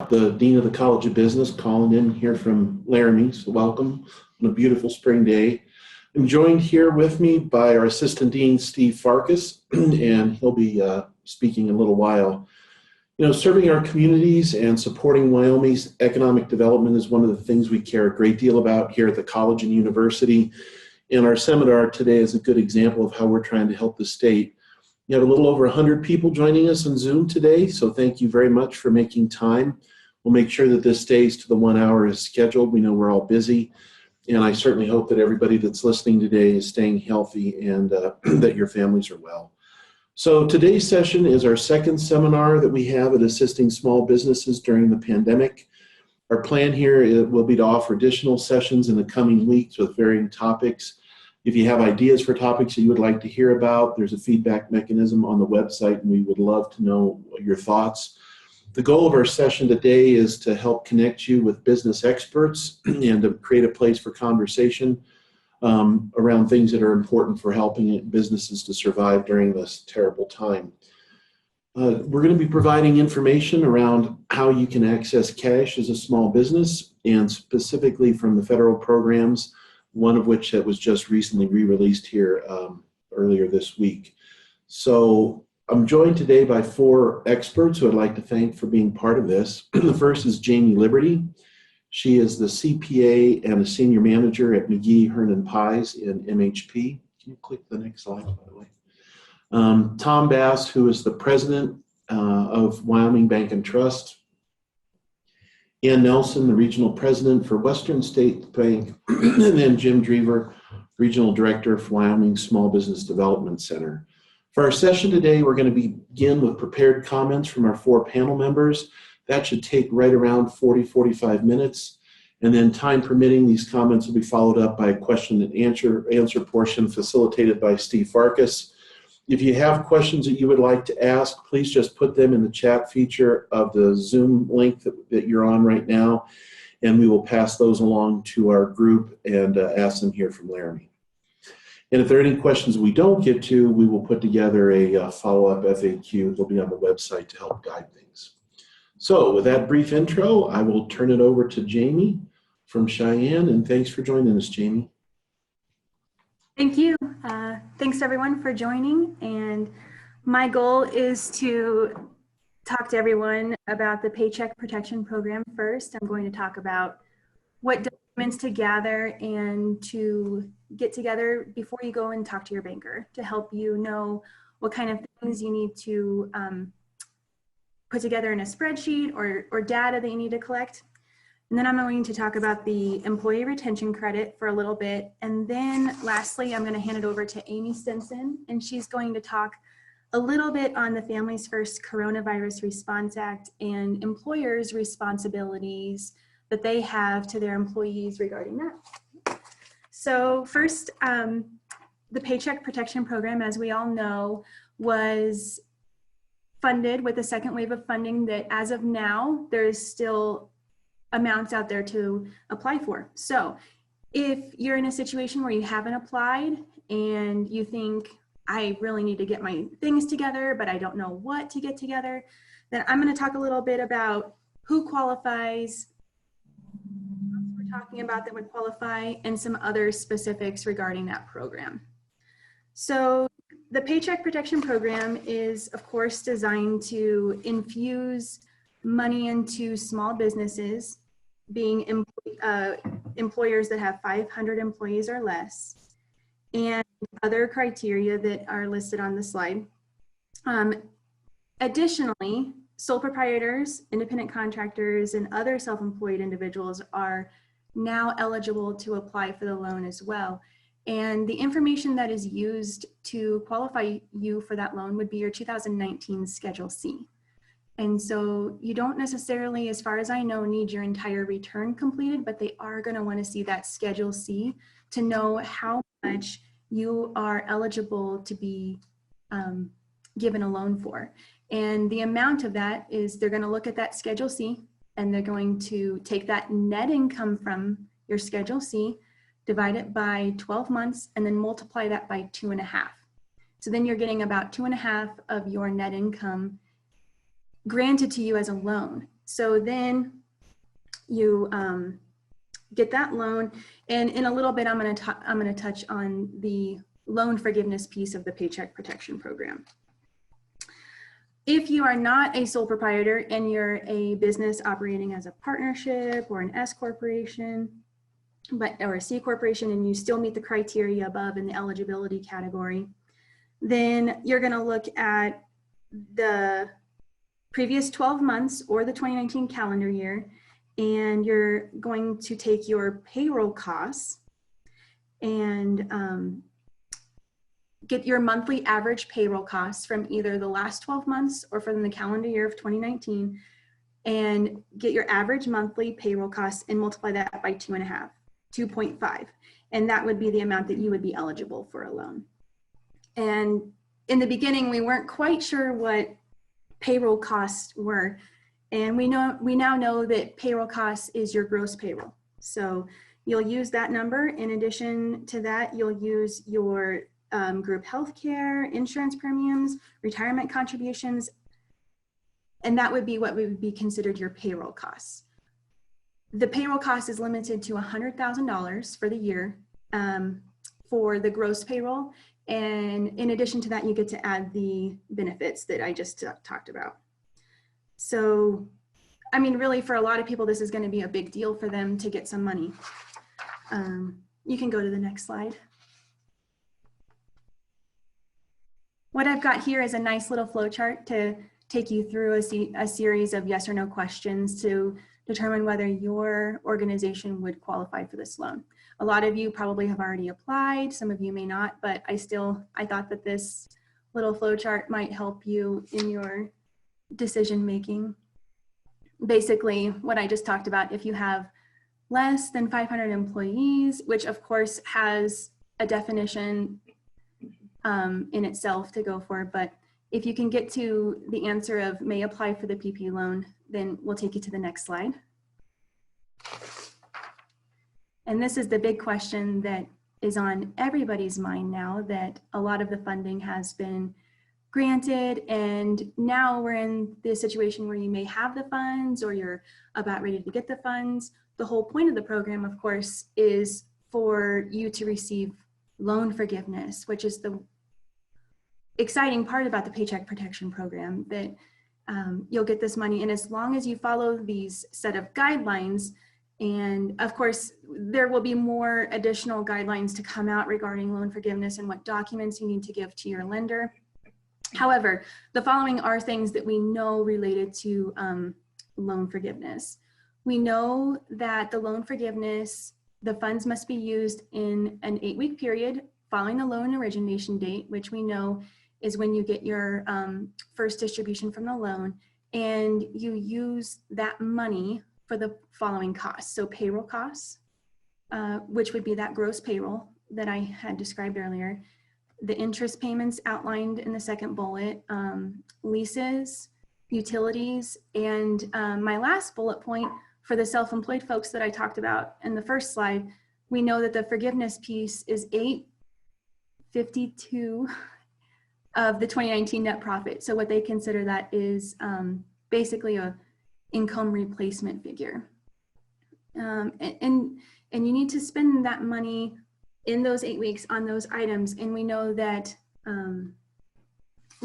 the Dean of the College of Business, calling in here from Laramie. So welcome on a beautiful spring day. I'm joined here with me by our Assistant Dean, Steve Farkas, and he'll be speaking in a little while. You know, serving our communities and supporting Wyoming's economic development is one of the things we care a great deal about here at the college and university. And our seminar today is a good example of how we're trying to help the state. You have a little over 100 people joining us on Zoom today, so thank you very much for making time. We'll make sure that this stays to the 1 hour as scheduled. We know we're all busy, and I certainly hope that everybody that's listening today is staying healthy and that your families are well. So today's session is our second seminar that we have at assisting small businesses during the pandemic. Our plan here will be to offer additional sessions in the coming weeks with varying topics. If you have ideas for topics that you would like to hear about, there's a feedback mechanism on the website, and we would love to know your thoughts. The goal of our session today is to help connect you with business experts and to create a place for conversation around things that are important for helping businesses to survive during this terrible time. We're going to be providing information around how you can access cash as a small business, and specifically from the federal programs, one of which that was just recently re-released here earlier this week. So I'm joined today by 4 experts who I'd like to thank for being part of this. The first is Jamie Liberty. She is the CPA and a senior manager at McGee, Hernan Pies in MHP. Can you click the next slide, by the way? Tom Bass, who is the president of Wyoming Bank and Trust. Ann Nelson, the regional president for Western State Bank, and then Jim Drever, regional director for Wyoming Small Business Development Center. For our session today, we're going to begin with prepared comments from our 4 panel members. That should take right around 40-45 minutes. And then time permitting, these comments will be followed up by a question and answer portion facilitated by Steve Farkas. If you have questions that you would like to ask, please just put them in the chat feature of the Zoom link that you're on right now, and we will pass those along to our group and ask them here from Laramie. And if there are any questions we don't get to, we will put together a follow-up FAQ. They'll be on the website to help guide things. So with that brief intro, I will turn it over to Jamie from Cheyenne, and thanks for joining us, Jamie. Thank you. Thanks everyone for joining, and my goal is to talk to everyone about the Paycheck Protection Program first. I'm going to talk about what documents to gather and to get together before you go and talk to your banker to help you know what kind of things you need to put together in a spreadsheet or data that you need to collect. And then I'm going to talk about the employee retention credit for a little bit. And then lastly, I'm going to hand it over to Amy Stinson, and she's going to talk a little bit on the Families First Coronavirus Response Act and employers' responsibilities that they have to their employees regarding that. So first, the Paycheck Protection Program, as we all know, was funded with a second wave of funding that as of now, there is still amounts out there to apply for. So if you're in a situation where you haven't applied and you think, I really need to get my things together, but I don't know what to get together, then I'm going to talk a little bit about who qualifies, what we're talking about that would qualify, and some other specifics regarding that program. So the Paycheck Protection Program is, of course, designed to infuse money into small businesses, being employers that have 500 employees or less, and other criteria that are listed on the slide. Additionally, sole proprietors, independent contractors, and other self-employed individuals are now eligible to apply for the loan as well. And the information that is used to qualify you for that loan would be your 2019 Schedule C. And so you don't necessarily, as far as I know, need your entire return completed, but they are going to want to see that Schedule C to know how much you are eligible to be given a loan for. And the amount of that is they're going to look at that Schedule C, and they're going to take that net income from your Schedule C, divide it by 12 months, and then multiply that by 2.5. So then you're getting about 2.5 of your net income granted to you as a loan. So then you get that loan, and in a little bit I'm going to touch on the loan forgiveness piece of the Paycheck Protection Program. If you are not a sole proprietor and you're a business operating as a partnership or an S corporation, or a C corporation, and you still meet the criteria above in the eligibility category, then you're going to look at the previous 12 months or the 2019 calendar year, and you're going to take your payroll costs and get your monthly average payroll costs from either the last 12 months or from the calendar year of 2019, and get your average monthly payroll costs and multiply that by 2.5, and that would be the amount that you would be eligible for a loan. And in the beginning, we weren't quite sure what payroll costs were, and we now know that payroll costs is your gross payroll. So you'll use that number. In addition to that, you'll use your group health care, insurance premiums, retirement contributions, and that would be what would be considered your payroll costs. The payroll cost is limited to $100,000 for the year for the gross payroll. And in addition to that, you get to add the benefits that I just talked about. So, I mean, really for a lot of people, this is going to be a big deal for them to get some money. You can go to the next slide. What I've got here is a nice little flow chart to take you through a series of yes or no questions to determine whether your organization would qualify for this loan. A lot of you probably have already applied, some of you may not, but I thought that this little flow chart might help you in your decision making. Basically, what I just talked about, if you have less than 500 employees, which of course has a definition in itself to go for, but if you can get to the answer of may apply for the PP loan, then we'll take you to the next slide. And this is the big question that is on everybody's mind now, that a lot of the funding has been granted, and now we're in the situation where you may have the funds or you're about ready to get the funds. The whole point of the program, of course, is for you to receive loan forgiveness, which is the exciting part about the Paycheck Protection Program, that you'll get this money. And as long as you follow these set of guidelines, and of course, there will be more additional guidelines to come out regarding loan forgiveness and what documents you need to give to your lender. However, the following are things that we know related to loan forgiveness. We know that the loan forgiveness, the funds must be used in an 8-week period following the loan origination date, which we know is when you get your first distribution from the loan, and you use that money for the following costs. So payroll costs, which would be that gross payroll that I had described earlier, the interest payments outlined in the second bullet, leases, utilities, and my last bullet point for the self-employed folks that I talked about in the first slide, we know that the forgiveness piece is $852 of the 2019 net profit. So what they consider that is basically a income replacement figure. And you need to spend that money in those 8 weeks on those items. And we know that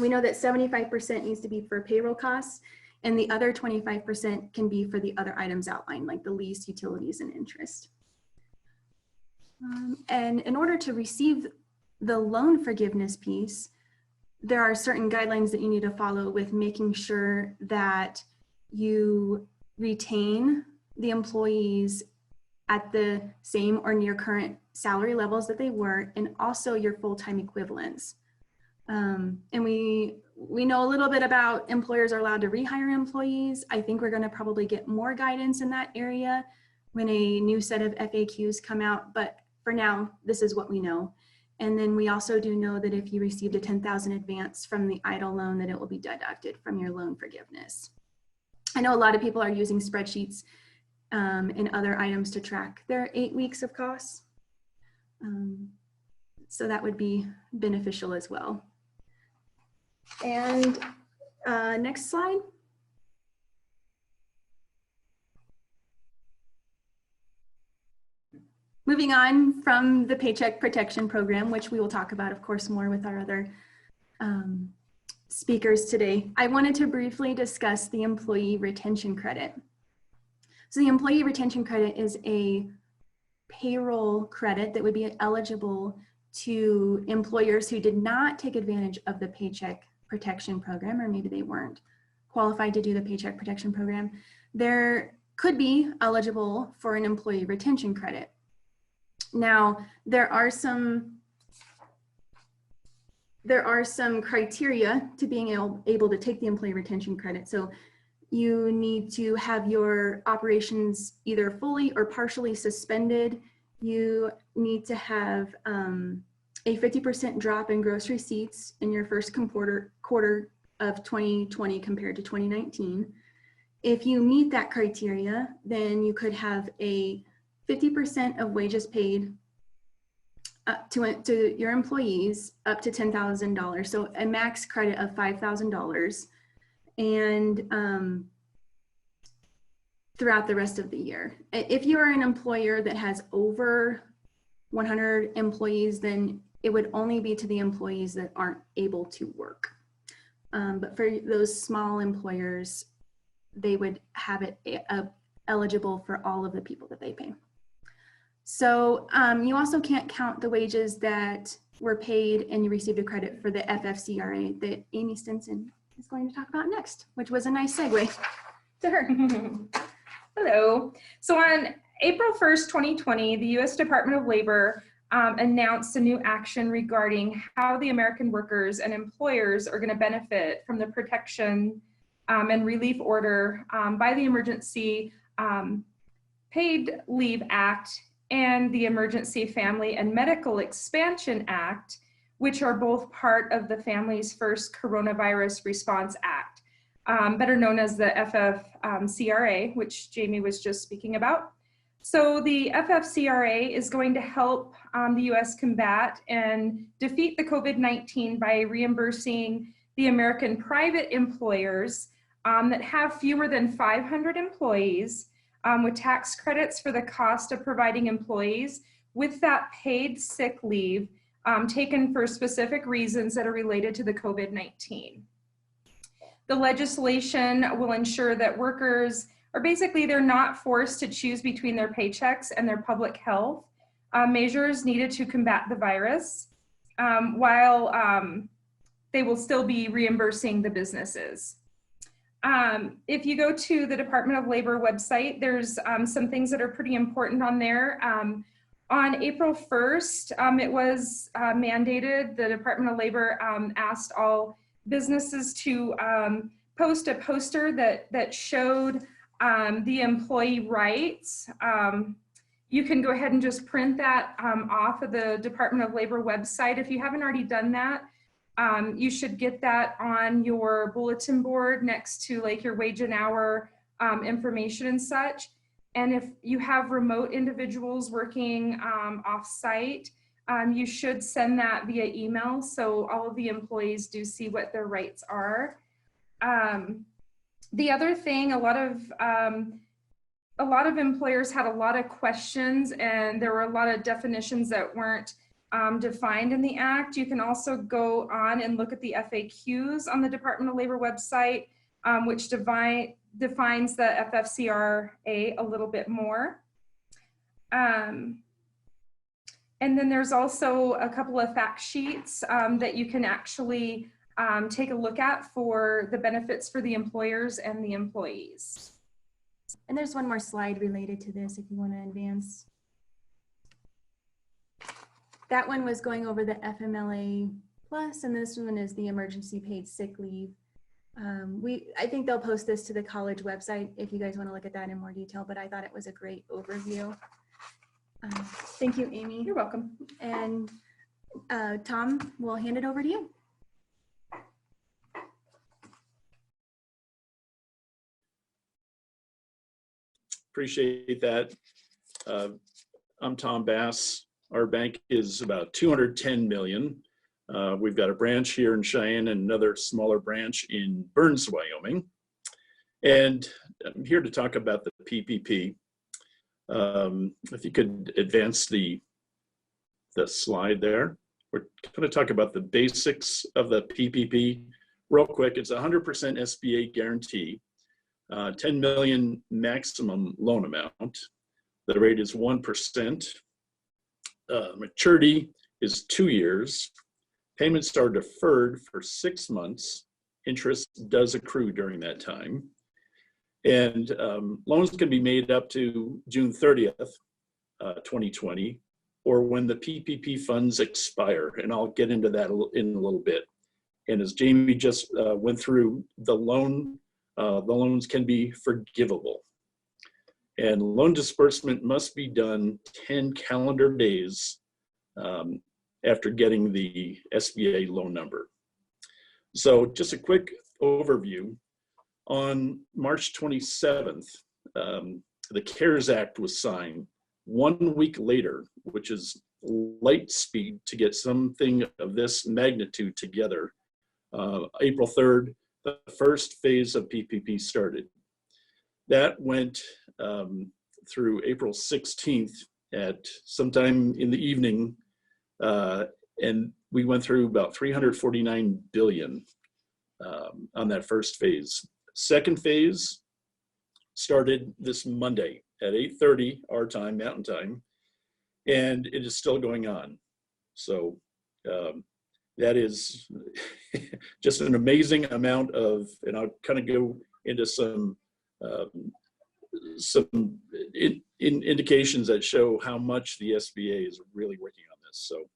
75% needs to be for payroll costs, and the other 25% can be for the other items outlined, like the lease, utilities, and interest. And in order to receive the loan forgiveness piece, there are certain guidelines that you need to follow with making sure that you retain the employees at the same or near current salary levels that they were, and also your full-time equivalents. And we know a little bit about employers are allowed to rehire employees. I think we're going to probably get more guidance in that area when a new set of FAQs come out, but for now, this is what we know. And then we also do know that if you received a $10,000 advance from the EIDL loan, that it will be deducted from your loan forgiveness. I know a lot of people are using spreadsheets and other items to track their 8 weeks of costs. So that would be beneficial as well. And next slide. moving on from the Paycheck Protection Program, which we will talk about, of course, more with our other speakers today, I wanted to briefly discuss the Employee Retention Credit. So the Employee Retention Credit is a payroll credit that would be eligible to employers who did not take advantage of the Paycheck Protection Program, or maybe they weren't qualified to do the Paycheck Protection Program. There could be eligible for an Employee Retention Credit. Now, there are some criteria to being able to take the Employee Retention Credit. So you need to have your operations either fully or partially suspended. You need to have a 50% drop in gross receipts in your first quarter of 2020 compared to 2019. If you meet that criteria, then you could have a 50% of wages paid to your employees up to $10,000. So a max credit of $5,000 and throughout the rest of the year. If you are an employer that has over 100 employees, then it would only be to the employees that aren't able to work. But for those small employers, they would have it eligible for all of the people that they pay. So you also can't count the wages that were paid and you received a credit for the FFCRA that Amy Stinson is going to talk about next, which was a nice segue to her. Hello. So on April 1st, 2020, the U.S. Department of Labor announced a new action regarding how the American workers and employers are going to benefit from the Protection and Relief Order by the Emergency Paid Leave Act and the Emergency Family and Medical Expansion Act, which are both part of the Families First Coronavirus Response Act, better known as the FFCRA, which Jamie was just speaking about. So the FFCRA is going to help the U.S. combat and defeat the COVID-19 by reimbursing the American private employers that have fewer than 500 employees with tax credits for the cost of providing employees with that paid sick leave taken for specific reasons that are related to the COVID-19. The legislation will ensure that workers are basically, they're not forced to choose between their paychecks and their public health measures needed to combat the virus, while they will still be reimbursing the businesses. If you go to the Department of Labor website, there's some things that are pretty important on there. On April 1st, it was mandated, the Department of Labor asked all businesses to post a poster that showed the employee rights. You can go ahead and just print that off of the Department of Labor website. If you haven't already done that, you should get that on your bulletin board next to like your wage and hour information and such. And if you have remote individuals working off-site, you should send that via email so all of the employees do see what their rights are. The other thing, a lot of employers had a lot of questions and there were a lot of definitions that weren't defined in the Act. You can also go on and look at the FAQs on the Department of Labor website, which defines the FFCRA a little bit more. And then there's also a couple of fact sheets that you can actually take a look at for the benefits for the employers and the employees. And there's one more slide related to this if you want to advance. That one was going over the FMLA plus, and this one is the emergency paid sick leave. I think they'll post this to the college website if you guys want to look at that in more detail, but I thought it was a great overview. Thank you, Amy. You're welcome. And Tom, we'll hand it over to you. Appreciate that. I'm Tom Bass. Our bank is about 210 million. We've got a branch here in Cheyenne and another smaller branch in Burns, Wyoming. And I'm here to talk about the PPP. If you could advance the slide there. We're going to talk about the basics of the PPP real quick. It's 100% SBA guarantee, 10 million maximum loan amount. The rate is 1%. Maturity is 2 years. Payments are deferred for 6 months. Interest does accrue during that time. And loans can be made up to June 30th, 2020, or when the PPP funds expire. And I'll get into that in a little bit. And as Jamie just went through, the loans can be forgivable. And loan disbursement must be done 10 calendar days after getting the SBA loan number. So just a quick overview. On March 27th, the CARES Act was signed. 1 week later, which is light speed to get something of this magnitude together, April 3rd, the first phase of PPP started. That went through April 16th at sometime in the evening, and we went through about 349 billion on that first phase. Second phase started this Monday at 8:30 our time, Mountain Time, and it is still going on. So that is just an amazing amount of, and I'll kind of go into some indications that show how much the SBA is really working on this. So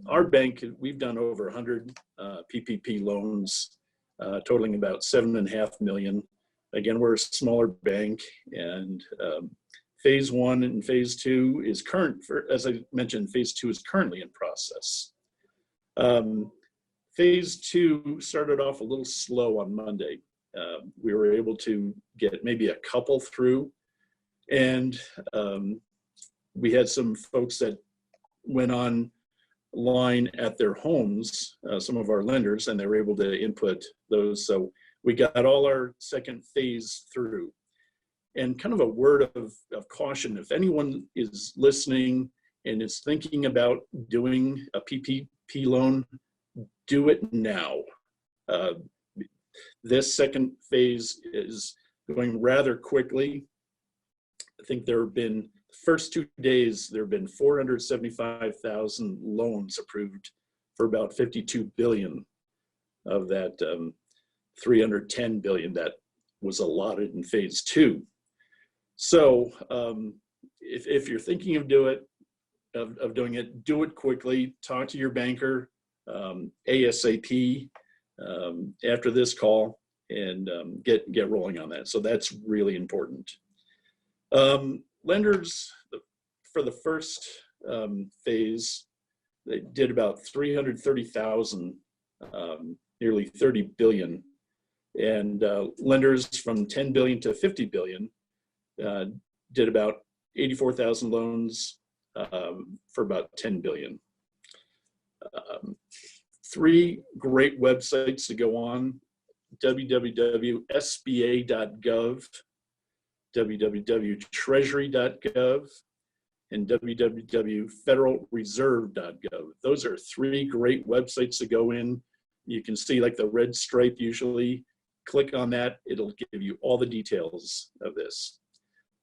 our bank, we've done over 100 PPP loans, totaling about 7.5 million. Again, we're a smaller bank, and phase 1 and phase 2 is current. As I mentioned, phase 2 is currently in process. Phase 2 started off a little slow on Monday. We were able to get maybe a couple through, and we had some folks that went online at their homes, some of our lenders, and they were able to input those. So we got all our second phase through. And kind of a word of caution, if anyone is listening and is thinking about doing a PPP loan, do it now. This second phase is going rather quickly. I think there have been, first 2 days, there have been 475,000 loans approved for about 52 billion of that 310 billion that was allotted in phase 2. So if you're thinking of doing it, do it quickly. Talk to your banker ASAP after this call, and get rolling on that. So that's really important. Lenders, for the first phase, they did about 330,000, nearly 30 billion. And lenders from 10 billion to 50 billion did about 84,000 loans for about 10 billion. 3 great websites to go on: www.sba.gov, www.treasury.gov, and www.federalreserve.gov. Those are 3 great websites to go in. You can see like the red stripe usually. Click on that, it'll give you all the details of this.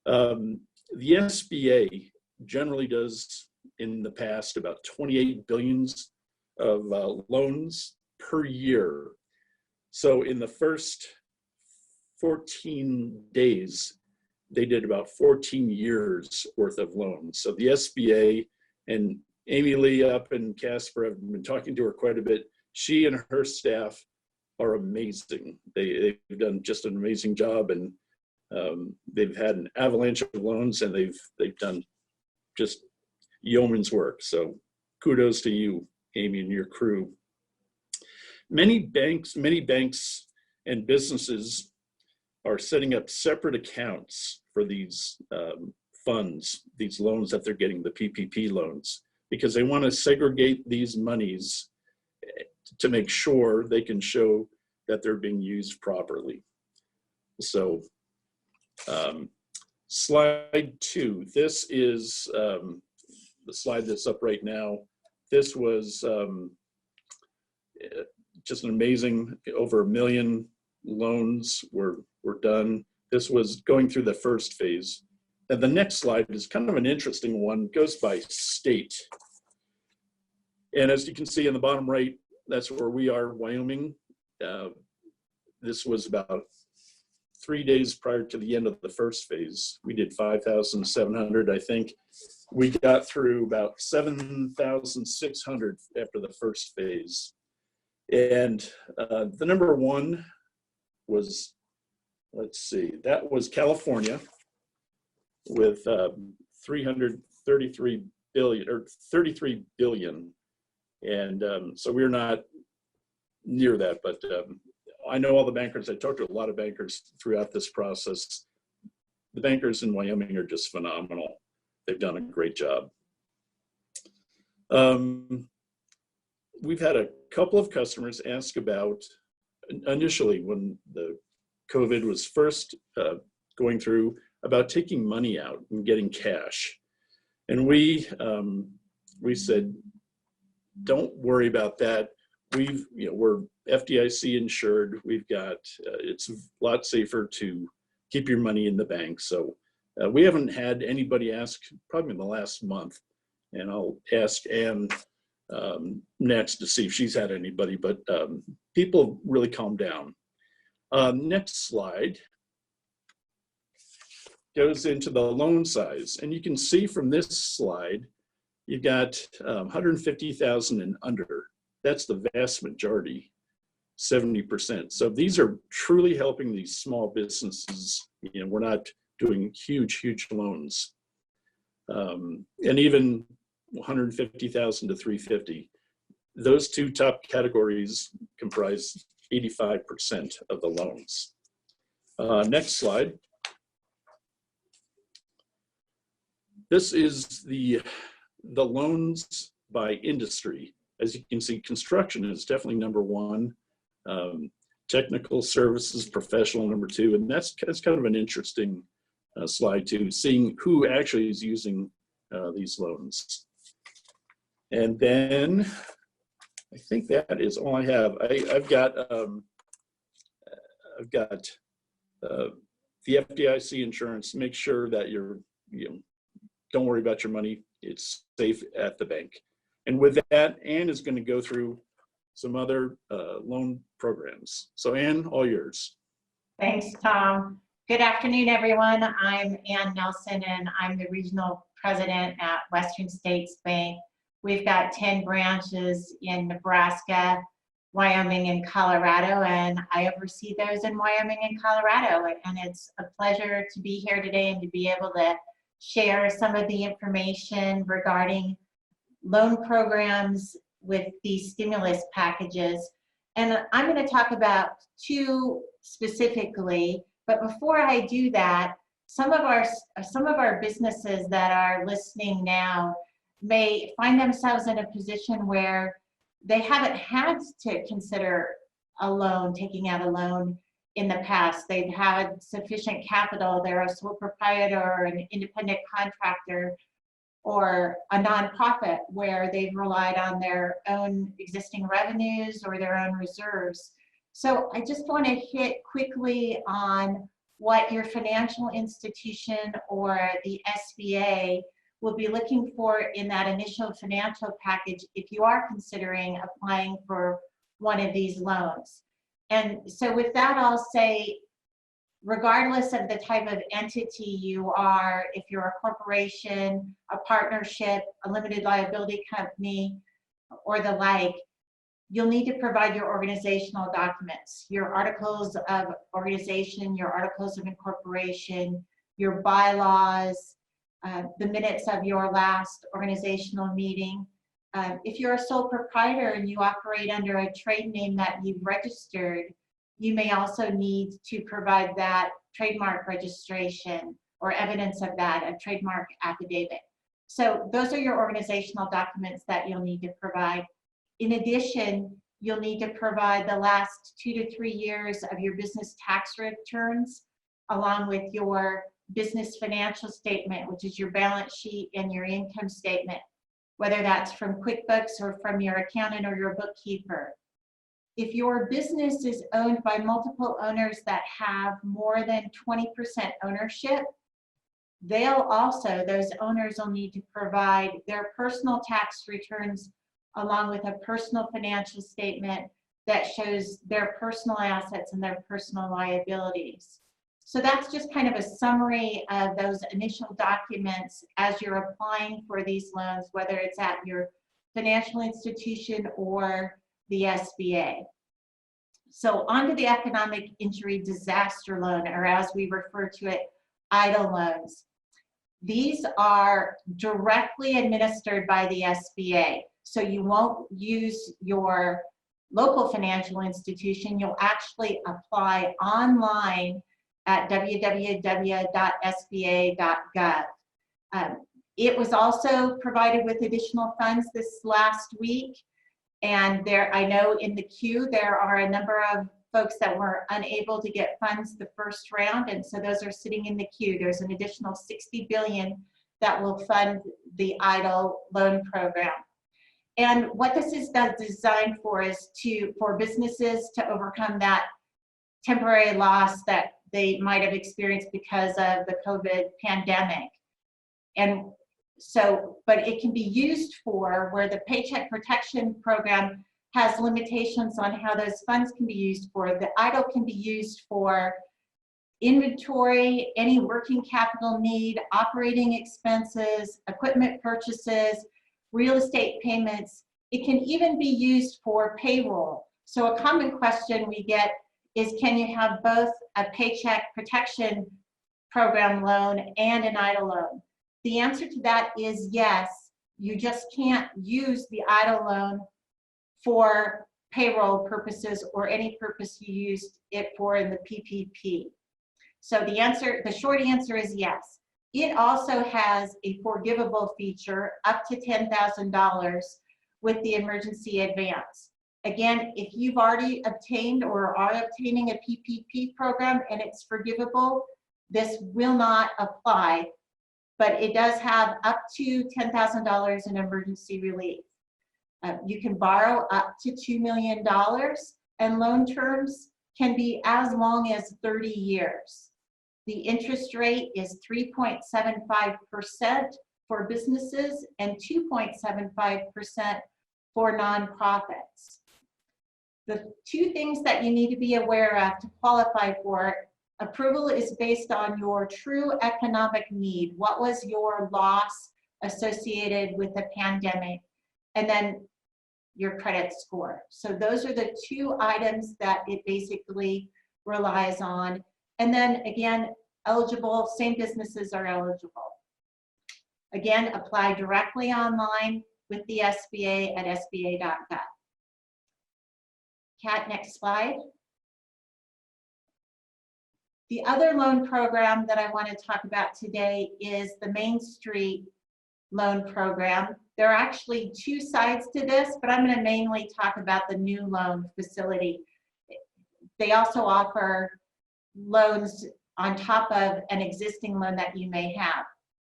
The SBA generally does, in the past, about 28 billions of loans per year. So in the first 14 days, they did about 14 years worth of loans. So the SBA, and Amy Lee up in Casper, I've been talking to her quite a bit. She and her staff are amazing. They've done just an amazing job, and they've had an avalanche of loans, and they've done just yeoman's work. So kudos to you, Amy, and your crew. Many banks and businesses are setting up separate accounts for these funds, these loans that they're getting, the PPP loans, because they want to segregate these monies to make sure they can show that they're being used properly. So Slide 2. This is the slide that's up right now. This was just an amazing, over 1 million loans were done. This was going through the first phase. And the next slide is kind of an interesting one, goes by state. And as you can see in the bottom right, that's where we are, Wyoming. This was about 3 days prior to the end of the first phase. We did 5,700, I think. We got through about 7,600 after the first phase. And the number one was, let's see, that was California with 333 billion or 33 billion. And so we're not near that, but I know all the bankers. I talked to a lot of bankers throughout this process. The bankers in Wyoming are just phenomenal. They've done a great job. We've had a couple of customers ask about, initially when the COVID was first going through, about taking money out and getting cash. And we said, don't worry about that. We're FDIC insured. We've got, it's a lot safer to keep your money in the bank. So we haven't had anybody ask probably in the last month, and I'll ask Ann next to see if she's had anybody, but people really calmed down. Next slide goes into the loan size. And you can see from this slide, you've got 150,000 and under. That's the vast majority, 70%. So these are truly helping these small businesses. We're not doing huge loans. And even 150,000 to 350. Those two top categories comprise 85% of the loans. Next slide. This is the loans by industry. As you can see, construction is definitely number one. Technical services, professional number two, and that's kind of an interesting slide too, seeing who actually is using these loans. And then I think that is all I have. I've got the FDIC insurance. Make sure that don't worry about your money. It's safe at the bank. And with that, Ann is going to go through some other loan programs. So Ann, all yours. Thanks, Tom. Good afternoon, everyone. I'm Ann Nelson, and I'm the regional president at Western States Bank. We've got 10 branches in Nebraska, Wyoming, and Colorado, and I oversee those in Wyoming and Colorado. And it's a pleasure to be here today and to be able to share some of the information regarding loan programs with these stimulus packages. And I'm going to talk about two specifically, but before I do that, some of our businesses that are listening now may find themselves in a position where they haven't had to consider a loan, taking out a loan in the past. They've had sufficient capital. They're a sole proprietor or an independent contractor or a nonprofit where they've relied on their own existing revenues or their own reserves. So I just want to hit quickly on what your financial institution or the SBA will be looking for in that initial financial package if you are considering applying for one of these loans. And so with that, I'll say, regardless of the type of entity you are, if you're a corporation, a partnership, a limited liability company, or the like, you'll need to provide your organizational documents, your articles of organization, your articles of incorporation, your bylaws, the minutes of your last organizational meeting. If you're a sole proprietor and you operate under a trade name that you've registered, you may also need to provide that trademark registration or evidence of that, a trademark affidavit. So those are your organizational documents that you'll need to provide. In addition, you'll need to provide the last 2 to 3 years of your business tax returns, along with your business financial statement, which is your balance sheet and your income statement, whether that's from QuickBooks or from your accountant or your bookkeeper. If your business is owned by multiple owners that have more than 20% ownership, those owners will need to provide their personal tax returns along with a personal financial statement that shows their personal assets and their personal liabilities. So that's just kind of a summary of those initial documents as you're applying for these loans, whether it's at your financial institution or the SBA. So onto the economic injury disaster loan, or as we refer to it, EIDL loans. These are directly administered by the SBA. So you won't use your local financial institution. You'll actually apply online at www.sba.gov. It was also provided with additional funds this last week. And I know in the queue, there are a number of folks that were unable to get funds the first round. And so those are sitting in the queue. There's an additional $60 billion that will fund the EIDL loan program. And what this is designed for is for businesses to overcome that temporary loss that they might have experienced because of the COVID pandemic. And so, but it can be used for where the Paycheck Protection Program has limitations on how those funds can be used for. The EIDL can be used for inventory, any working capital need, operating expenses, equipment purchases, real estate payments. It can even be used for payroll. So a common question we get is, can you have both a Paycheck Protection Program loan and an EIDL loan? The answer to that is yes. You just can't use the EIDL loan for payroll purposes or any purpose you used it for in the PPP. So the short answer is yes. It also has a forgivable feature up to $10,000 with the emergency advance. Again, if you've already obtained or are obtaining a PPP program and it's forgivable, this will not apply, but it does have up to $10,000 in emergency relief. You can borrow up to $2 million, and loan terms can be as long as 30 years. The interest rate is 3.75% for businesses and 2.75% for nonprofits. The two things that you need to be aware of to qualify for it: approval is based on your true economic need. What was your loss associated with the pandemic? And then your credit score. So those are the two items that it basically relies on. And then again, eligible, same businesses are eligible. Again, apply directly online with the SBA at sba.gov. Kat, next slide. The other loan program that I want to talk about today is the Main Street loan program. There are actually two sides to this, but I'm going to mainly talk about the new loan facility. They also offer loans on top of an existing loan that you may have.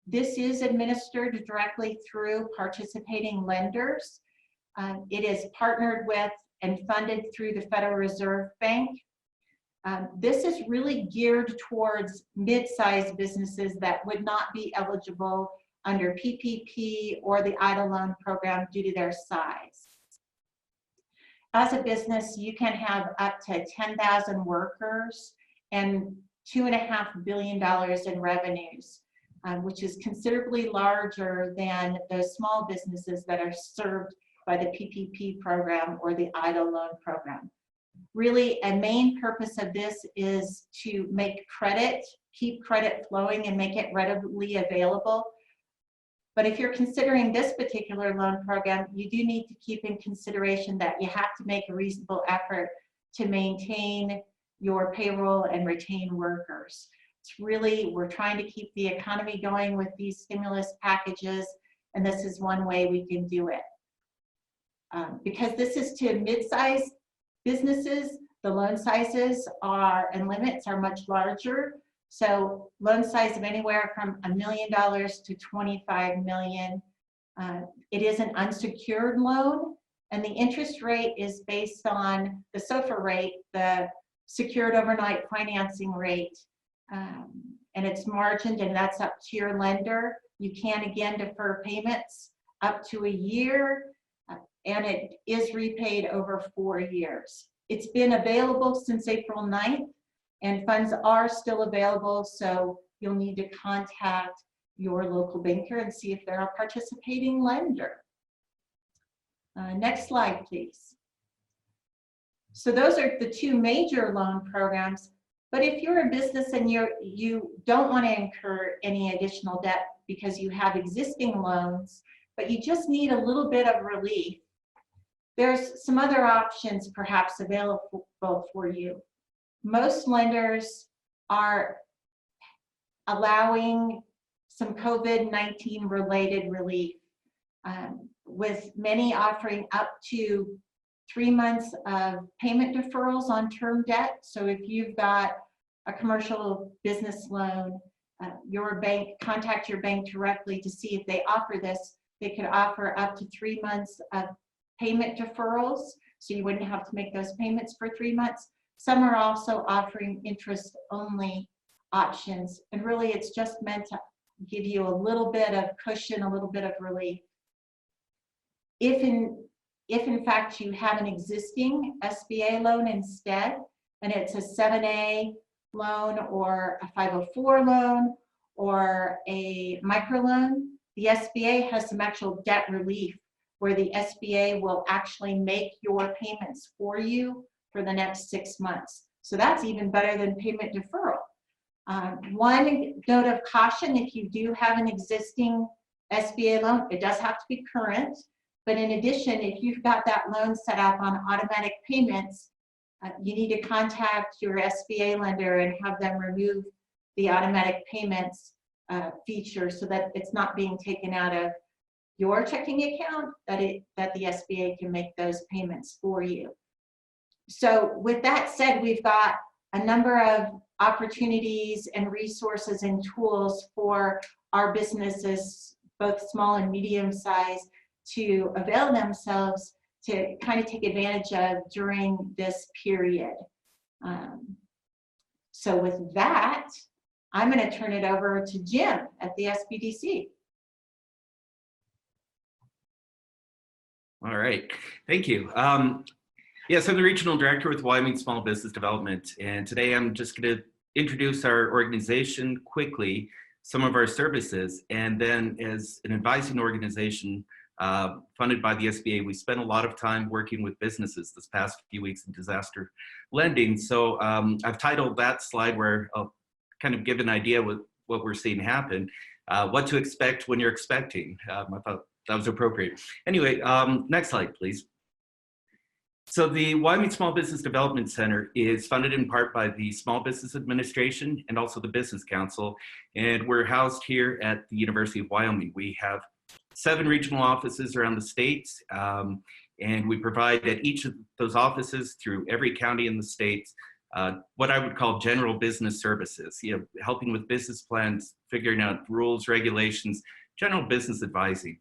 This is administered directly through participating lenders. It is partnered with and funded through the Federal Reserve Bank. This is really geared towards mid-sized businesses that would not be eligible under PPP or the EIDL loan program due to their size. As a business, you can have up to 10,000 workers and $2.5 billion in revenues, which is considerably larger than those small businesses that are served by the PPP program or the EIDL loan program. Really, a main purpose of this is to make credit, keep credit flowing and make it readily available. But if you're considering this particular loan program, you do need to keep in consideration that you have to make a reasonable effort to maintain your payroll and retain workers. It's really, we're trying to keep the economy going with these stimulus packages, and this is one way we can do it. Because this is to mid-sized businesses, the loan sizes and limits are much larger. So loan size of anywhere from $1 million to $25 million. It is an unsecured loan, and the interest rate is based on the SOFR rate, the secured overnight financing rate. And it's margined, and that's up to your lender. You can again defer payments up to a year, and it is repaid over 4 years. It's been available since April 9th, and funds are still available, so you'll need to contact your local banker and see if they're a participating lender. Next slide, please. So those are the two major loan programs. But if you're a business and you don't want to incur any additional debt because you have existing loans, but you just need a little bit of relief, there's some other options perhaps available for you. Most lenders are allowing some COVID-19 related relief, with many offering up to 3 months of payment deferrals on term debt. So if you've got a commercial business loan, your bank, contact your bank directly to see if they offer this. They could offer up to 3 months of payment deferrals, so you wouldn't have to make those payments for 3 months. Some are also offering interest only options, and really it's just meant to give you a little bit of cushion, a little bit of relief. If in fact you have an existing SBA loan instead, and it's a 7A loan or a 504 loan or a microloan, the SBA has some actual debt relief where the SBA will actually make your payments for you for the next 6 months. So that's even better than payment deferral. One note of caution, if you do have an existing SBA loan, it does have to be current. But in addition, if you've got that loan set up on automatic payments, you need to contact your SBA lender and have them remove the automatic payments feature so that it's not being taken out of your checking account, that the SBA can make those payments for you. So with that said, we've got a number of opportunities and resources and tools for our businesses, both small and medium size, to avail themselves to kind of take advantage of during this period. So with that, I'm going to turn it over to Jim at the SBDC. All right, thank you. Yes, I'm the Regional Director with Wyoming Small Business Development, and today I'm just going to introduce our organization quickly, some of our services, and then as an advising organization funded by the SBA, we spent a lot of time working with businesses this past few weeks in disaster lending. So I've titled that slide where I'll kind of give an idea with what we're seeing happen, what to expect when you're expecting. I thought that was appropriate. Anyway, next slide, please. So the Wyoming Small Business Development Center is funded in part by the Small Business Administration and also the Business Council, and we're housed here at the University of Wyoming. We have 7 regional offices around the states, and we provide at each of those offices through every county in the states what I would call general business services, helping with business plans, figuring out rules, regulations, general business advising.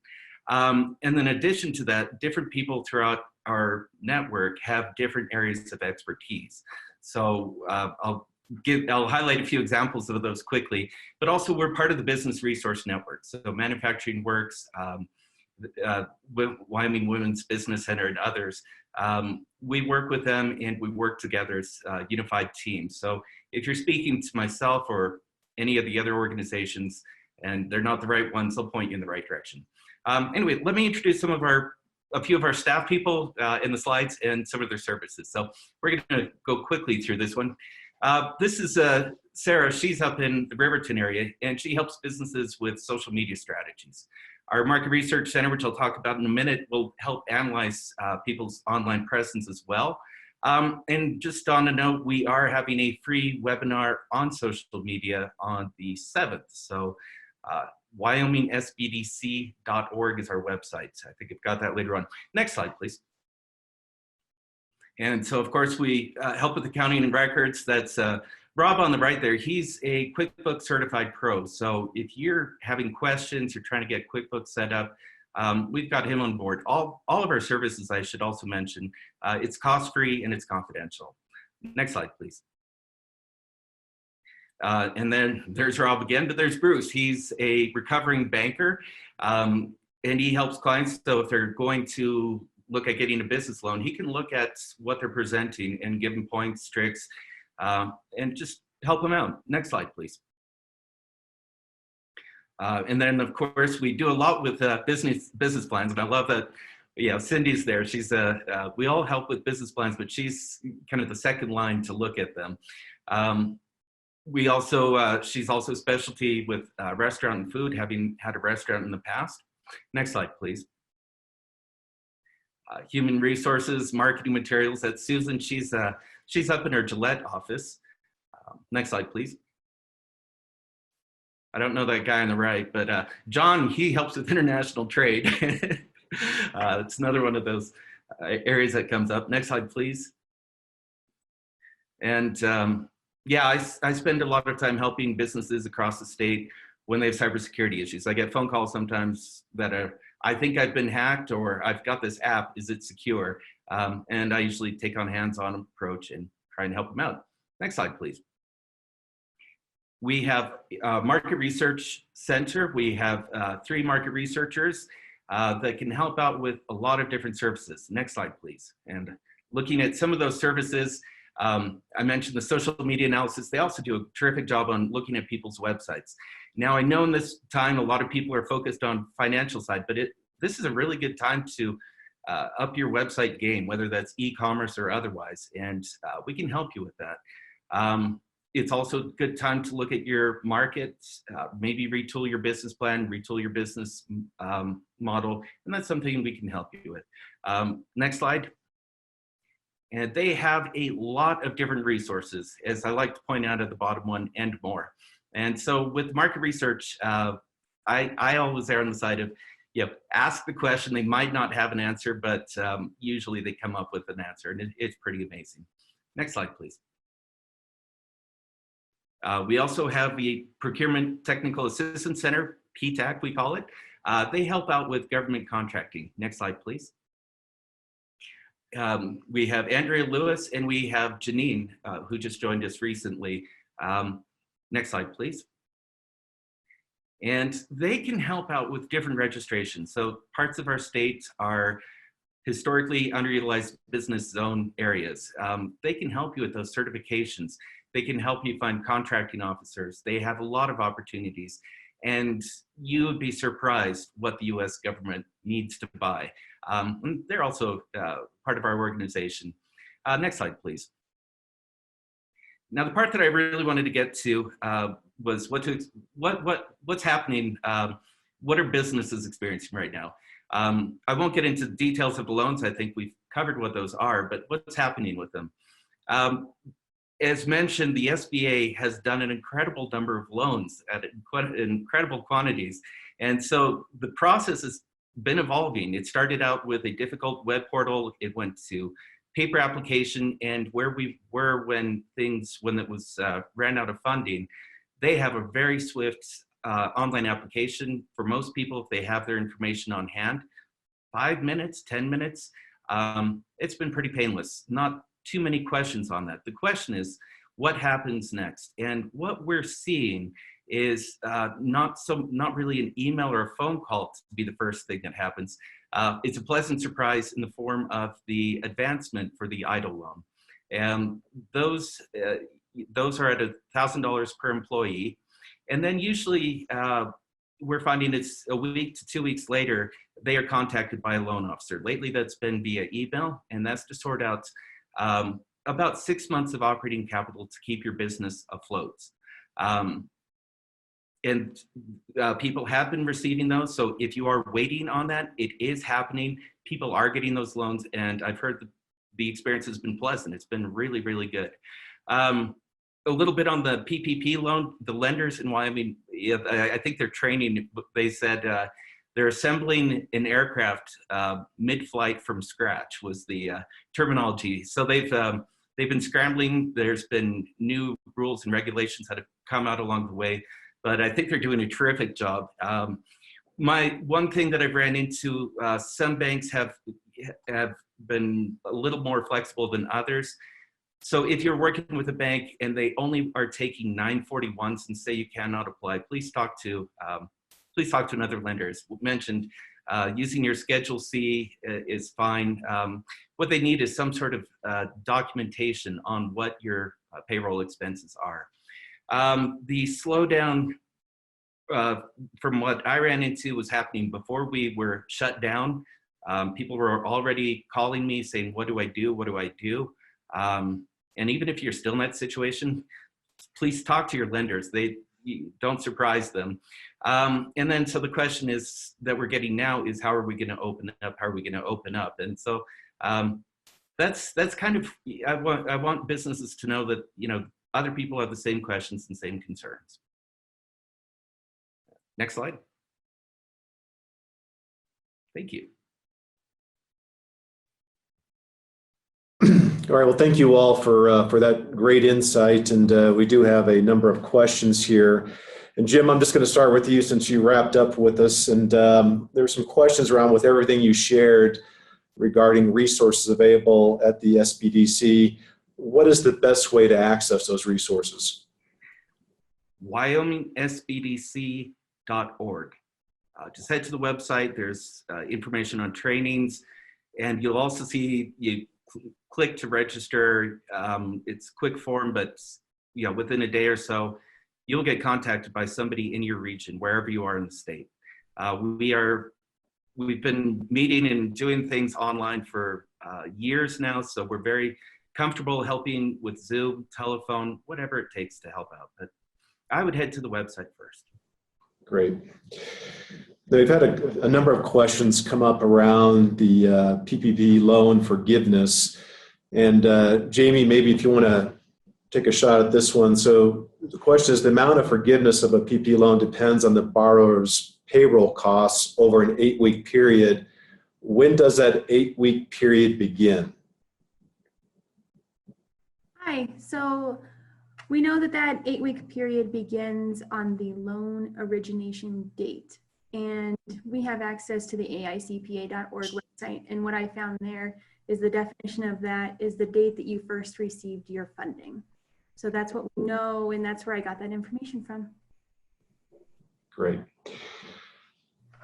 And then in addition to that, different people throughout our network have different areas of expertise. So I'll highlight a few examples of those quickly, but also we're part of the Business Resource Network. So Manufacturing Works, Wyoming Women's Business Center, and others. We work with them and we work together as a unified team. So if you're speaking to myself or any of the other organizations and they're not the right ones, they'll point you in the right direction. Anyway, let me introduce a few of our staff people in the slides and some of their services. So we're going to go quickly through this one. This is Sarah. She's up in the Riverton area, and she helps businesses with social media strategies. Our Market Research Center, which I'll talk about in a minute, will help analyze people's online presence as well. And just on a note, we are having a free webinar on social media on the 7th. So WyomingSBDC.org is our website. I think I've got that later on. Next slide, please. And so, of course, we help with accounting and records. That's Rob on the right there, he's a QuickBooks certified pro. So if you're having questions, you're trying to get QuickBooks set up, we've got him on board. All of our services, I should also mention, it's cost-free and it's confidential. Next slide, please. And then there's Rob again, but there's Bruce. He's a recovering banker, and he helps clients. So if they're going to look at getting a business loan, he can look at what they're presenting and give them points, tricks, and just help them out. Next slide, please. And then, of course, we do a lot with business plans, and I love that. Yeah, Cindy's there. She's we all help with business plans, but she's kind of the second line to look at them. We also, she's also specialty with restaurant and food, having had a restaurant in the past. Next slide, please. Human resources, marketing materials. That's Susan. She's up in her Gillette office. Next slide, please. I don't know that guy on the right, but John, he helps with international trade. It's another one of those areas that comes up. Next slide, please. And yeah, I spend a lot of time helping businesses across the state when they have cybersecurity issues. I get phone calls sometimes that are, I think I've been hacked, or I've got this app, is it secure? And I usually take on hands-on approach and try and help them out. Next slide, please. We have a market research center. We have 3 market researchers that can help out with a lot of different services. Next slide, please. And looking at some of those services, I mentioned the social media analysis. They also do a terrific job on looking at people's websites. Now, I know in this time, a lot of people are focused on financial side, but this is a really good time to up your website game, whether that's e-commerce or otherwise, and we can help you with that. It's also a good time to look at your market, maybe retool your business plan, retool your business model, and that's something we can help you with. Next slide. And they have a lot of different resources, as I like to point out at the bottom one, and more. And so with market research, I always err on the side of, ask the question. They might not have an answer, but usually they come up with an answer, and it's pretty amazing. Next slide, please. We also have the Procurement Technical Assistance Center, PTAC we call it. They help out with government contracting. Next slide, please. We have Andrea Lewis and we have Janine, who just joined us recently. Next slide, please. And they can help out with different registrations. So parts of our state are historically underutilized business zone areas. They can help you with those certifications. They can help you find contracting officers. They have a lot of opportunities. And you would be surprised what the US government needs to buy. They're also part of our organization. Next slide, please. Now, the part that I really wanted to get to was what's happening, what are businesses experiencing right now? I won't get into the details of the loans. I think we've covered what those are, but what's happening with them? As mentioned, the SBA has done an incredible number of loans at incredible quantities. And so the process has been evolving. It started out with a difficult web portal. It went to paper application, and where we were when it was ran out of funding, they have a very swift online application for most people if they have their information on hand. 5 minutes, 10 minutes. It's been pretty painless. Not too many questions on that. The question is, what happens next? And what we're seeing is not really an email or a phone call to be the first thing that happens. It's a pleasant surprise in the form of the advancement for the EIDL loan. And those are at $1,000 per employee. And then usually we're finding it's a week to 2 weeks later, they are contacted by a loan officer. Lately that's been via email, and that's to sort out about 6 months of operating capital to keep your business afloat. And people have been receiving those. So if you are waiting on that, it is happening. People are getting those loans, and I've heard the experience has been pleasant. It's been really, really good. A little bit on the PPP loan, the lenders in Wyoming, I think they're training. They said they're assembling an aircraft mid-flight from scratch was the terminology. So they've they've been scrambling. There's been new rules and regulations that have come out along the way, but I think they're doing a terrific job. My one thing that I've ran into, some banks have been a little more flexible than others. So if you're working with a bank and they only are taking 941s and say you cannot apply, please talk to another lender. As mentioned, using your Schedule C is fine. What they need is some sort of documentation on what your payroll expenses are. The slowdown from what I ran into was happening before we were shut down. People were already calling me saying, what do I do? What do I do? And even if you're still in that situation, please talk to your lenders. Don't surprise them. And then, so the question is that we're getting now is, how are we going to open up? How are we going to open up? And so that's kind of, I want businesses to know that, other people have the same questions and same concerns. Next slide. Thank you. All right, well, thank you all for that great insight, and we do have a number of questions here. And Jim, I'm just going to start with you since you wrapped up with us, and there were some questions around with everything you shared regarding resources available at the SBDC. What is the best way to access those resources? WyomingSBDC.org. Just head to the website. There's information on trainings, and you'll also see, you click to register. It's a quick form, but within a day or so, you'll get contacted by somebody in your region, wherever you are in the state. We've been meeting and doing things online for years now, so we're very comfortable helping with Zoom, telephone, whatever it takes to help out. But I would head to the website first. Great. We've had a number of questions come up around the PPP loan forgiveness. And Jamie, maybe if you want to take a shot at this one. So the question is, the amount of forgiveness of a PPP loan depends on the borrower's payroll costs over an 8-week period. When does that 8-week period begin? Hi, so we know that 8-week period begins on the loan origination date. And we have access to the AICPA.org website. And what I found there is the definition of that is the date that you first received your funding. So that's what we know, and that's where I got that information from. Great.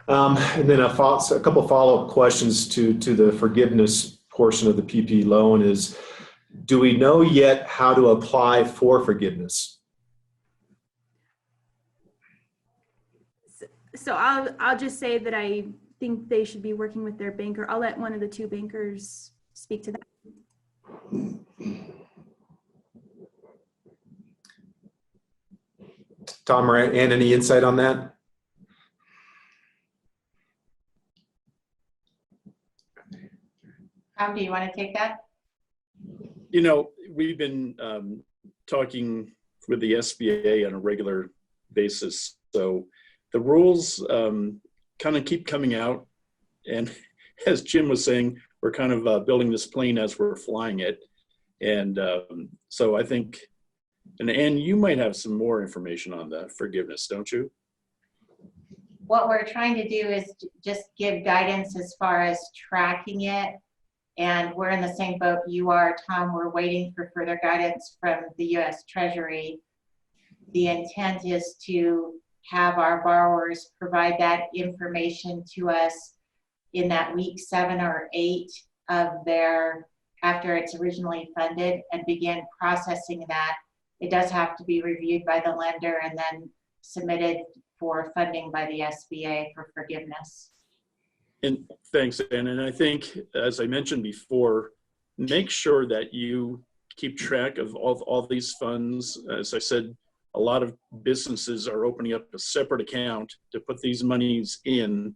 And then a couple follow-up questions to the forgiveness portion of the PPP loan is, do we know yet how to apply for forgiveness? So I'll just say that I think they should be working with their banker. I'll let one of the two bankers speak to that. Tom or Ann, any insight on that? Tom, do you want to take that? We've been talking with the SBA on a regular basis. So the rules kind of keep coming out. And as Jim was saying, we're kind of building this plane as we're flying it. And so I think, and Ann, you might have some more information on the forgiveness, don't you? What we're trying to do is just give guidance as far as tracking it. And we're in the same boat you are, Tom. We're waiting for further guidance from the U.S. Treasury. The intent is to have our borrowers provide that information to us in that week 7 or 8 of their, after it's originally funded, and begin processing that. It does have to be reviewed by the lender and then submitted for funding by the SBA for forgiveness. And thanks, Ann. And I think, as I mentioned before, make sure that you keep track of all these funds. As I said, a lot of businesses are opening up a separate account to put these monies in,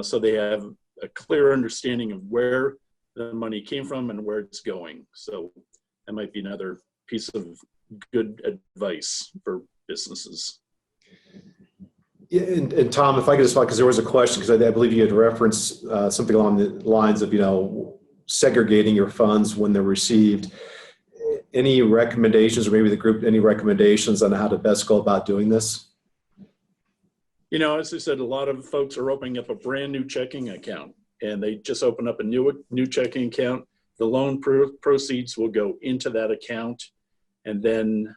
so they have a clear understanding of where the money came from and where it's going. So that might be another piece of good advice for businesses. Yeah, and Tom, if I could just, because there was a question, because I believe you had referenced something along the lines of, segregating your funds when they're received. any recommendations, or maybe the group, any recommendations on how to best go about doing this? You know, as I said, a lot of folks are opening up a brand new checking account, and they just open up a new checking account. The loan proceeds will go into that account, and then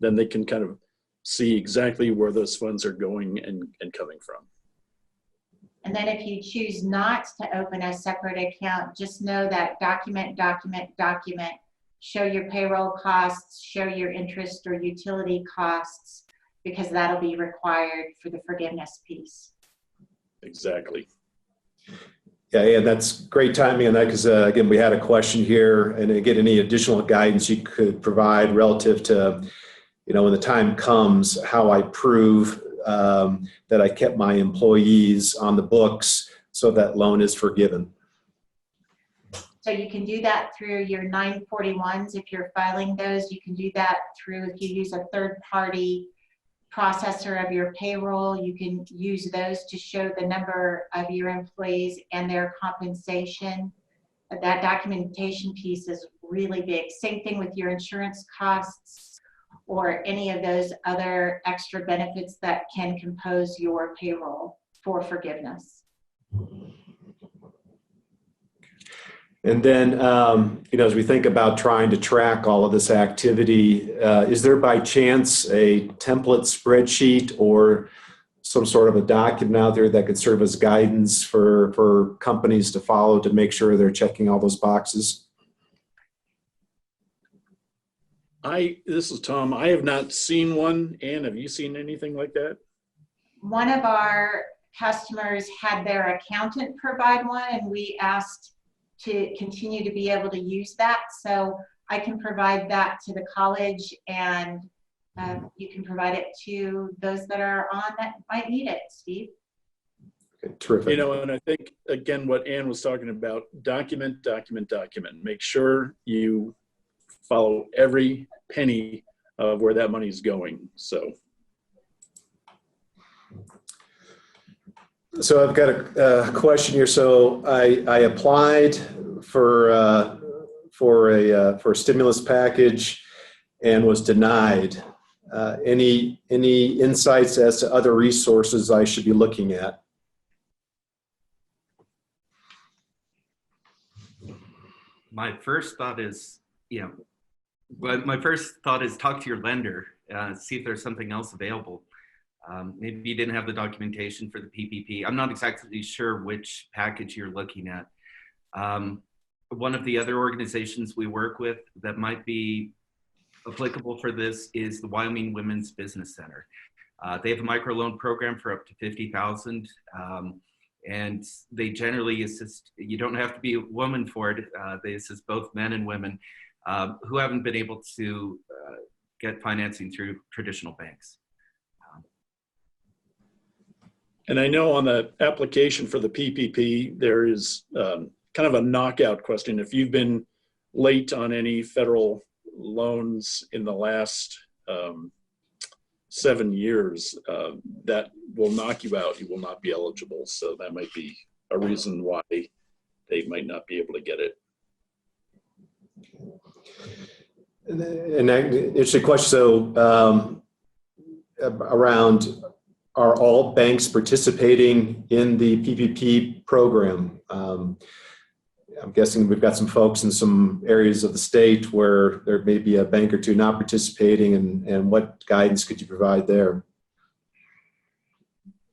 they can kind of see exactly where those funds are going and coming from. And then if you choose not to open a separate account, just know that document, show your payroll costs, show your interest or utility costs, because that'll be required for the forgiveness piece. Exactly. Yeah, that's great timing on that, because again, we had a question here, and again, any additional guidance you could provide relative to, you know, when the time comes, how I prove that I kept my employees on the books so that loan is forgiven. So you can do that through your 941s if you're filing those. You can do that through, if you use a third-party processor of your payroll, you can use those to show the number of your employees and their compensation. That documentation piece is really big. Same thing with your insurance costs or any of those other extra benefits that can compose your payroll for forgiveness. And then, you know, as we think about trying to track all of this activity, is there by chance a template spreadsheet or some sort of a document out there that could serve as guidance for companies to follow to make sure they're checking all those boxes? This is Tom. I have not seen one. Ann, have you seen anything like that? One of our customers had their accountant provide one, and we asked to continue to be able to use that. So I can provide that to the college, and you can provide it to those that are on that might need it, Steve. Okay, terrific. You know, and I think, again, what Ann was talking about, document. Make sure you follow every penny of where that money is going. So I've got a question here. So I applied for a stimulus package and was denied. Any insights as to other resources I should be looking at? My first thought is, talk to your lender, see if there's something else available. Maybe you didn't have the documentation for the PPP. I'm not exactly sure which package you're looking at. One of the other organizations we work with that might be applicable for this is the Wyoming Women's Business Center. They have a microloan program for up to $50,000, and they generally assist. You don't have to be a woman for it. They assist both men and women who haven't been able to get financing through traditional banks. And I know on the application for the PPP, there is kind of a knockout question. If you've been late on any federal loans in the last 7 years, that will knock you out. You will not be eligible. So that might be a reason why they might not be able to get it. And interesting question. So around, are all banks participating in the PPP program? I'm guessing we've got some folks in some areas of the state where there may be a bank or two not participating, and what guidance could you provide there?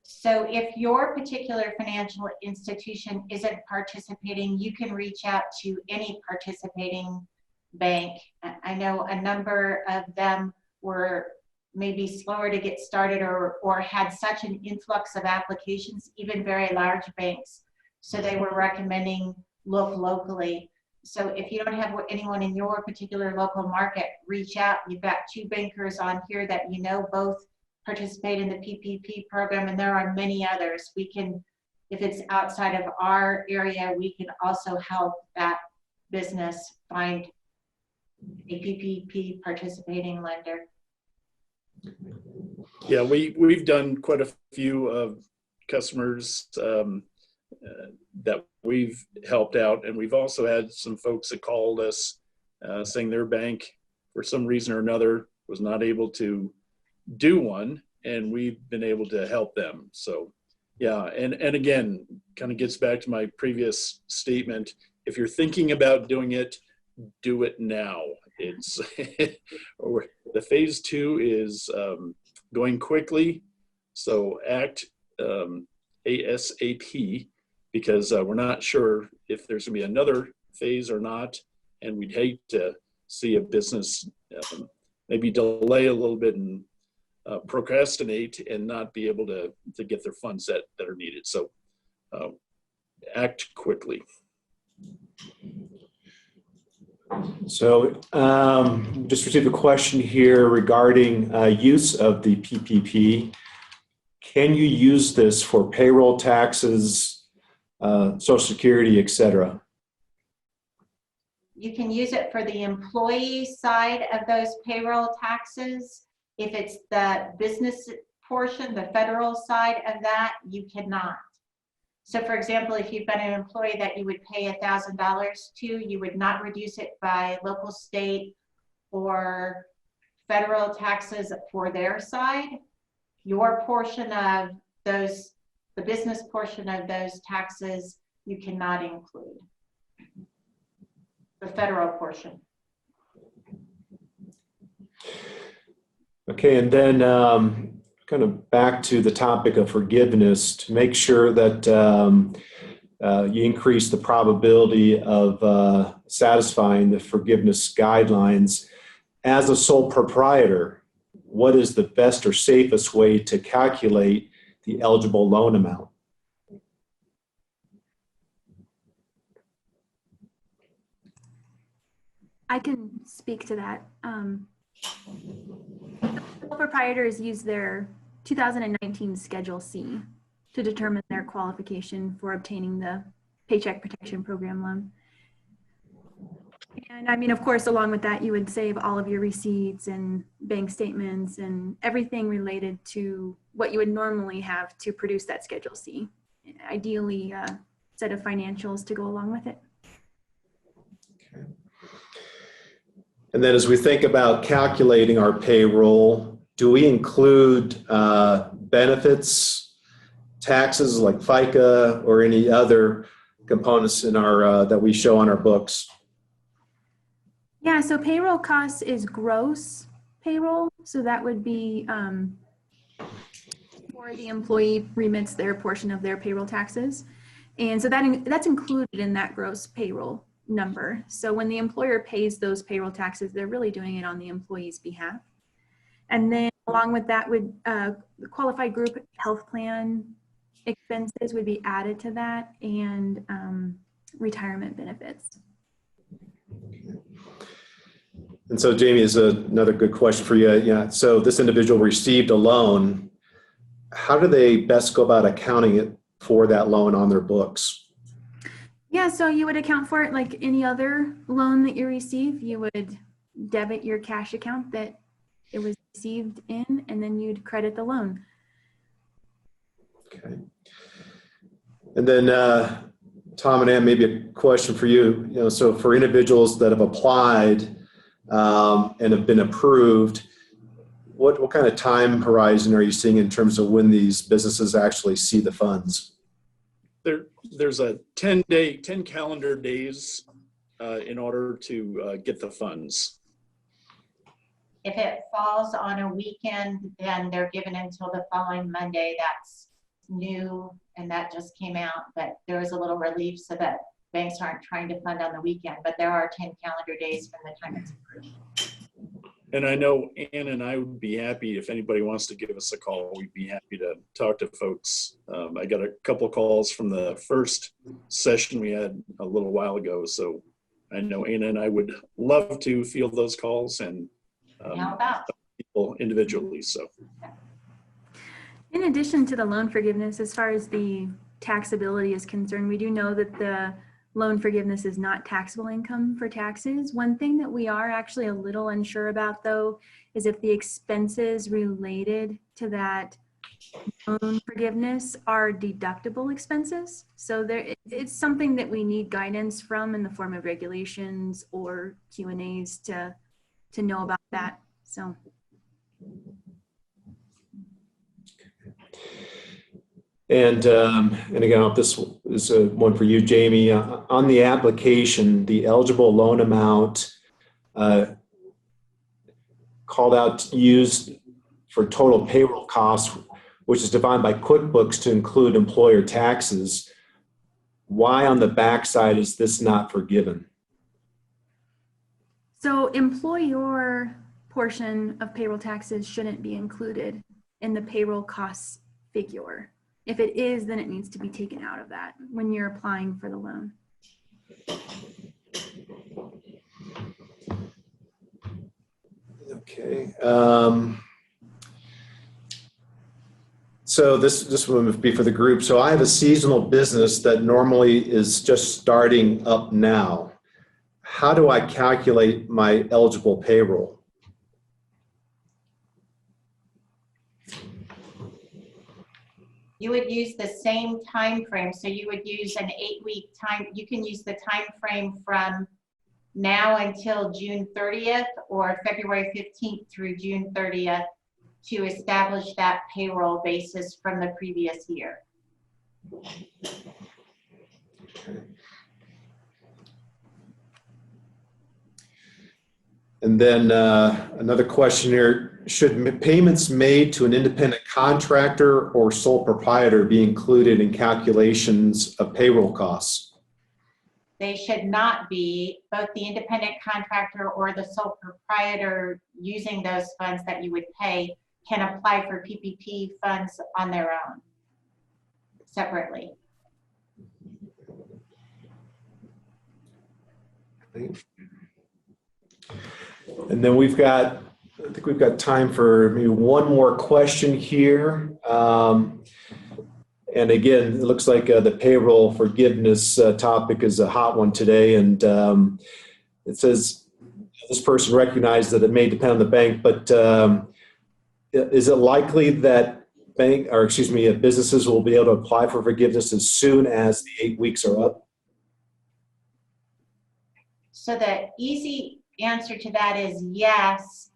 So if your particular financial institution isn't participating, you can reach out to any participating bank. I know a number of them were maybe slower to get started or had such an influx of applications, even very large banks. So they were recommending look locally. So if you don't have anyone in your particular local market, reach out. You've got 2 bankers on here that you know both participate in the PPP program, and there are many others. We can, if it's outside of our area, we can also help that business find a PPP participating lender. Yeah, we've done quite a few of customers that we've helped out, and we've also had some folks that called us saying their bank, for some reason or another, was not able to do one, and we've been able to help them. So yeah, and again, kind of gets back to my previous statement. If you're thinking about doing it, do it now. It's the phase 2 is going quickly, so act ASAP, because we're not sure if there's going to be another phase or not, and we'd hate to see a business maybe delay a little bit and procrastinate and not be able to get their funds that are needed. So act quickly. So just received a question here regarding use of the PPP. Can you use this for payroll taxes, Social Security, et cetera? You can use it for the employee side of those payroll taxes. If it's the business portion, the federal side of that, you cannot. So for example, if you've got an employee that you would pay $1,000 to, you would not reduce it by local, state, or federal taxes for their side. Your portion of those, the business portion of those taxes, you cannot include. The federal portion. Okay, and then kind of back to the topic of forgiveness, to make sure that you increase the probability of satisfying the forgiveness guidelines. As a sole proprietor, what is the best or safest way to calculate the eligible loan amount? I can speak to that. Proprietors use their 2019 Schedule C to determine their qualification for obtaining the Paycheck Protection Program loan. And I mean, of course, along with that, you would save all of your receipts and bank statements and everything related to what you would normally have to produce that Schedule C. Ideally, a set of financials to go along with it. Okay. And then as we think about calculating our payroll, do we include benefits, taxes like FICA, or any other components in our that we show on our books? Yeah, so payroll costs is gross payroll. So that would be for the employee remits their portion of their payroll taxes. And so that's included in that gross payroll number. So when the employer pays those payroll taxes, they're really doing it on the employee's behalf. And then along with that would the qualified group health plan expenses would be added to that, and retirement benefits. And so Jamie, is another good question for you. Yeah. So this individual received a loan. How do they best go about accounting it for that loan on their books? Yeah, so you would account for it like any other loan that you receive. You would debit your cash account that it was received in, and then you'd credit the loan. Okay. And then Tom and Ann, maybe a question for you. So for individuals that have applied and have been approved, what kind of time horizon are you seeing in terms of when these businesses actually see the funds? There's a 10 calendar days in order to get the funds. If it falls on a weekend, then they're given until the following Monday. That's new, and that just came out, but there is a little relief so that banks aren't trying to fund on the weekend, but there are 10 calendar days from the time it's approved. And I know Ann and I would be happy, if anybody wants to give us a call, we'd be happy to talk to folks. I got a couple of calls from the first session we had a little while ago, so I know Ann and I would love to field those calls and Help out people individually. So, in addition to the loan forgiveness, as far as the taxability is concerned, we do know that the loan forgiveness is not taxable income for taxes. One thing that we are actually a little unsure about, though, is if the expenses related to that loan forgiveness are deductible expenses. So it's something that we need guidance from in the form of regulations or Q&As to know about that. So. And again, this is one for you, Jamie. On the application, the eligible loan amount called out used for total payroll costs, which is defined by QuickBooks to include employer taxes. Why on the backside is this not forgiven? So employer portion of payroll taxes shouldn't be included in the payroll costs figure. If it is, then it needs to be taken out of that when you're applying for the loan. Okay. So this one would be for the group. So I have a seasonal business that normally is just starting up now. How do I calculate my eligible payroll? You would use the same time frame. So you would use an 8-week time. You can use the time frame from now until June 30th or February 15th through June 30th to establish that payroll basis from the previous year. Okay. And then another question here, should payments made to an independent contractor or sole proprietor be included in calculations of payroll costs? They should not be. Both the independent contractor or the sole proprietor using those funds that you would pay can apply for PPP funds on their own, separately. And then I think we've got time for maybe one more question here. And again, it looks like the payroll forgiveness topic is a hot one today. And it says this person recognized that it may depend on the bank, but is it likely that businesses will be able to apply for forgiveness as soon as the 8 weeks are up? So the easy answer to that is yes.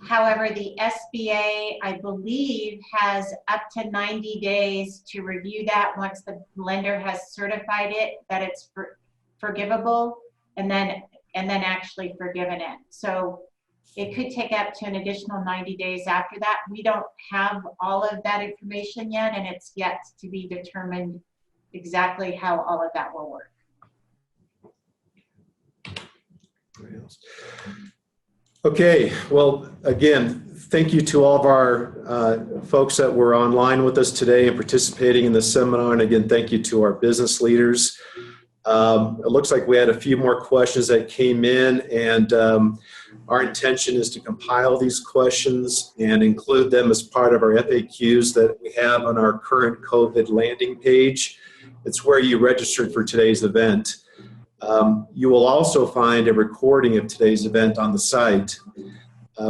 However, the SBA, I believe, has up to 90 days to review that once the lender has certified it that it's forgivable, and then actually forgiven it. So it could take up to an additional 90 days after that. We don't have all of that information yet, and it's yet to be determined exactly how all of that will work. Okay, well, again, thank you to all of our folks that were online with us today and participating in the seminar. And again, thank you to our business leaders. It looks like we had a few more questions that came in, and our intention is to compile these questions and include them as part of our FAQs that we have on our current COVID landing page. It's where you registered for today's event. You will also find a recording of today's event on the site.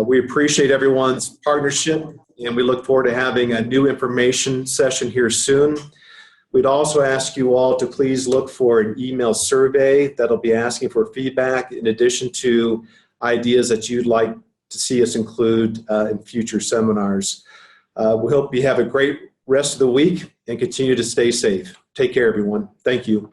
We appreciate everyone's partnership, and we look forward to having a new information session here soon. We'd also ask you all to please look for an email survey that'll be asking for feedback in addition to ideas that you'd like to see us include in future seminars. We hope you have a great rest of the week and continue to stay safe. Take care, everyone. Thank you.